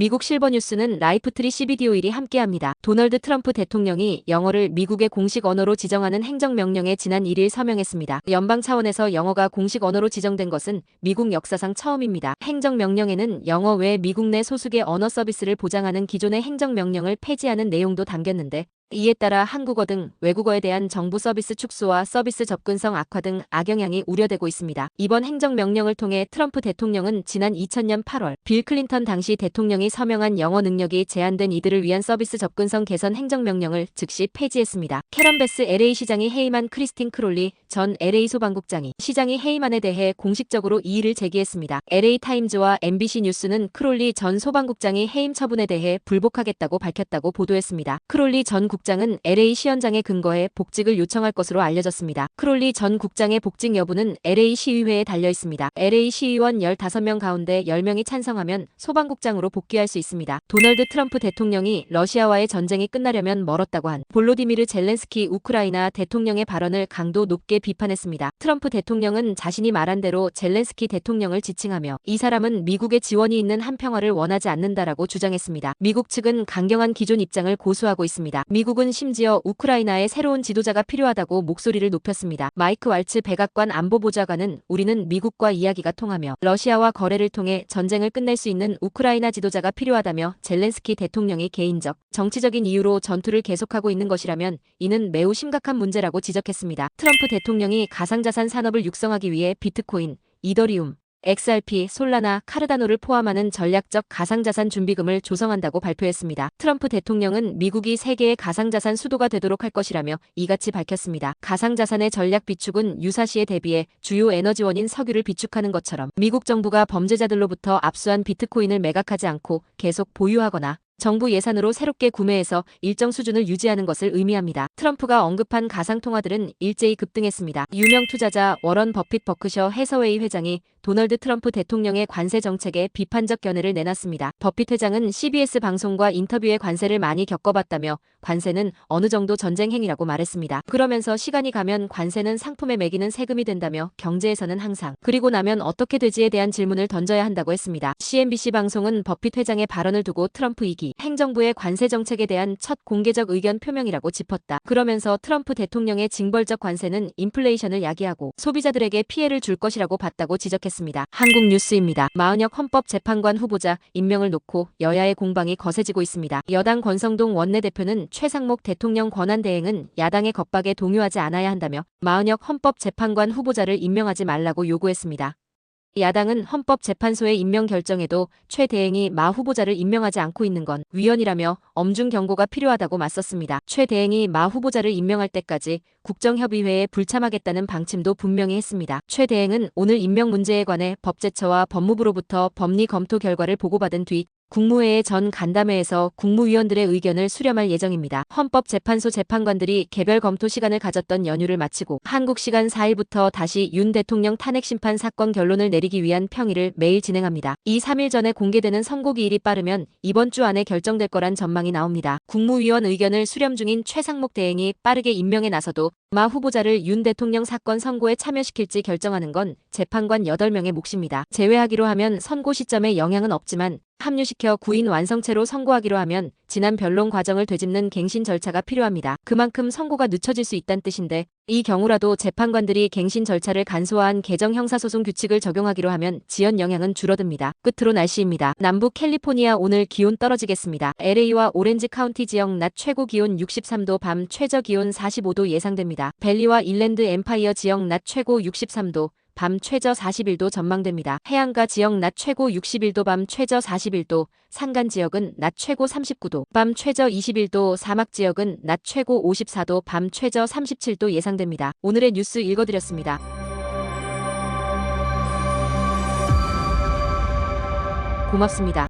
미국 실버뉴스는 라이프트리 CBDO1이 함께합니다. 도널드 트럼프 대통령이 영어를 미국의 공식 언어로 지정하는 행정명령에 지난 1일 서명했습니다. 연방 차원에서 영어가 공식 언어로 지정된 것은 미국 역사상 처음입니다. 행정명령에는 영어 외 미국 내 소수의 언어 서비스를 보장하는 기존의 행정명령을 폐지하는 내용도 담겼는데, 이에 따라 한국어 등 외국어에 대한 정부 서비스 축소와 서비스 접근성 악화 등 악영향이 우려되고 있습니다. 이번 행정명령을 통해 트럼프 대통령은 지난 2000년 8월 빌 클린턴 당시 대통령이 서명한 영어 능력이 제한된 이들을 위한 서비스 접근성 개선 행정명령을 즉시 폐지했습니다. 캐런 베스 LA 시장이 해임한 크리스틴 크롤리 전 LA 소방국장이 시장이 해임안에 대해 공식적으로 이의를 제기했습니다. LA 타임즈와 MBC 뉴스는 크롤리 전 소방국장이 해임 처분에 대해 불복하겠다고 밝혔다고 보도했습니다. 크롤리 전 국장은 LA 시연장에 근거해 복직을 요청할 것으로 알려졌습니다. 크롤리 전 국장의 복직 여부는 LA 시의회에 달려 있습니다. LA 시의원 15명 가운데 10명이 찬성하면 소방국장으로 복귀할 수 있습니다. 도널드 트럼프 대통령이 러시아와의 전쟁이 끝나려면 멀었다고 한 볼로디미르 젤렌스키 우크라이나 대통령의 발언을 강도 높게 비판했습니다. 트럼프 대통령은 자신이 말한 대로 젤렌스키 대통령을 지칭하며 이 사람은 미국의 지원이 있는 한평화를 원하지 않는다라고 주장했습니다. 미국 측은 강경한 기존 입장을 고수하고 있습니다. 미국은 심지어 우크라이나에 새로운 지도자가 필요하다고 목소리를 높였습니다. 마이크 왈츠 백악관 안보보좌관은 우리는 미국과 이야기가 통하며 러시아와 거래를 통해 전쟁을 끝낼 수 있는 우크라이나 지도자가 필요하다며 젤렌스키 대통령이 개인적, 정치적인 이유로 전투를 계속하고 있는 것이라면 이는 매우 심각한 문제라고 지적했습니다. 트럼프 대통령이 가상자산 산업을 육성하기 위해 비트코인, 이더리움, XRP, 솔라나, 카르다노를 포함하는 전략적 가상자산 준비금을 조성한다고 발표했습니다. 트럼프 대통령은 미국이 세계의 가상자산 수도가 되도록 할 것이라며 이같이 밝혔습니다. 가상자산의 전략 비축은 유사시에 대비해 주요 에너지원인 석유를 비축하는 것처럼 미국 정부가 범죄자들로부터 압수한 비트코인을 매각하지 않고 계속 보유하거나 정부 예산으로 새롭게 구매해서 일정 수준을 유지하는 것을 의미합니다. 트럼프가 언급한 가상통화들은 일제히 급등했습니다. 유명 투자자 워런 버핏 버크셔 해서웨이 회장이 도널드 트럼프 대통령의 관세 정책에 비판적 견해를 내놨습니다. 버핏 회장은 CBS 방송과 인터뷰에 관세를 많이 겪어봤다며 관세는 어느 정도 전쟁 행위라고 말했습니다. 그러면서 시간이 가면 관세는 상품에 매기는 세금이 된다며 경제에서는 항상 그리고 나면 어떻게 되지에 대한 질문을 던져야 한다고 했습니다. CNBC 방송은 버핏 회장의 발언을 두고 트럼프 2기 행정부의 관세 정책에 대한 첫 공개적 의견 표명이라고 짚었다. 그러면서 트럼프 대통령의 징벌적 관세는 인플레이션을 야기하고 소비자들에게 피해를 줄 것이라고 봤다고 지적했습니다. 한국 뉴스입니다. 마은혁 헌법재판관 후보자 임명을 놓고 여야의 공방이 거세지고 있습니다. 여당 권성동 원내대표는 최상목 대통령 권한대행은 야당의 겁박에 동요하지 않아야 한다며 마은혁 헌법재판관 후보자를 임명하지 말라고 요구했습니다. 야당은 헌법재판소의 임명 결정에도 최 대행이 마 후보자를 임명하지 않고 있는 건 위헌이라며 엄중 경고가 필요하다고 맞섰습니다. 최 대행이 마 후보자를 임명할 때까지 국정협의회에 불참하겠다는 방침도 분명히 했습니다. 최 대행은 오늘 임명 문제에 관해 법제처와 법무부로부터 법리 검토 결과를 보고받은 뒤 국무회의 전 간담회에서 국무위원들의 의견을 수렴할 예정입니다. 헌법재판소 재판관들이 개별 검토 시간을 가졌던 연휴를 마치고 한국 시간 4일부터 다시 윤 대통령 탄핵심판 사건 결론을 내리기 위한 평의를 매일 진행합니다. 이 3일 전에 공개되는 선고기일이 빠르면 이번 주 안에 결정될 거란 전망이 나옵니다. 국무위원 의견을 수렴 중인 최상목 대행이 빠르게 임명에 나서도 마 후보자를 윤 대통령 사건 선고에 참여시킬지 결정하는 건 재판관 8명의 몫입니다. 제외하기로 하면 선고 시점에 영향은 없지만 합류시켜 구인 완성체로 선고하기로 하면 지난 변론 과정을 되짚는 갱신 절차가 필요합니다. 그만큼 선고가 늦춰질 수 있다는 뜻인데 이 경우라도 재판관들이 갱신 절차를 간소화한 개정 형사소송 규칙을 적용하기로 하면 지연 영향은 줄어듭니다. 끝으로 날씨입니다. 남부 캘리포니아 오늘 기온 떨어지겠습니다. LA와 오렌지 카운티 지역 낮 최고 기온 63도, 밤 최저 기온 45도 예상됩니다. 벨리와 일랜드 엠파이어 지역 낮 최고 63도, 밤 최저 41도 전망됩니다. 해안가 지역 낮 최고 61도, 밤 최저 41도, 산간 지역은 낮 최고 39도, 밤 최저 21도, 사막 지역은 낮 최고 54도, 밤 최저 37도 예상됩니다. 오늘의 뉴스 읽어드렸습니다. 고맙습니다.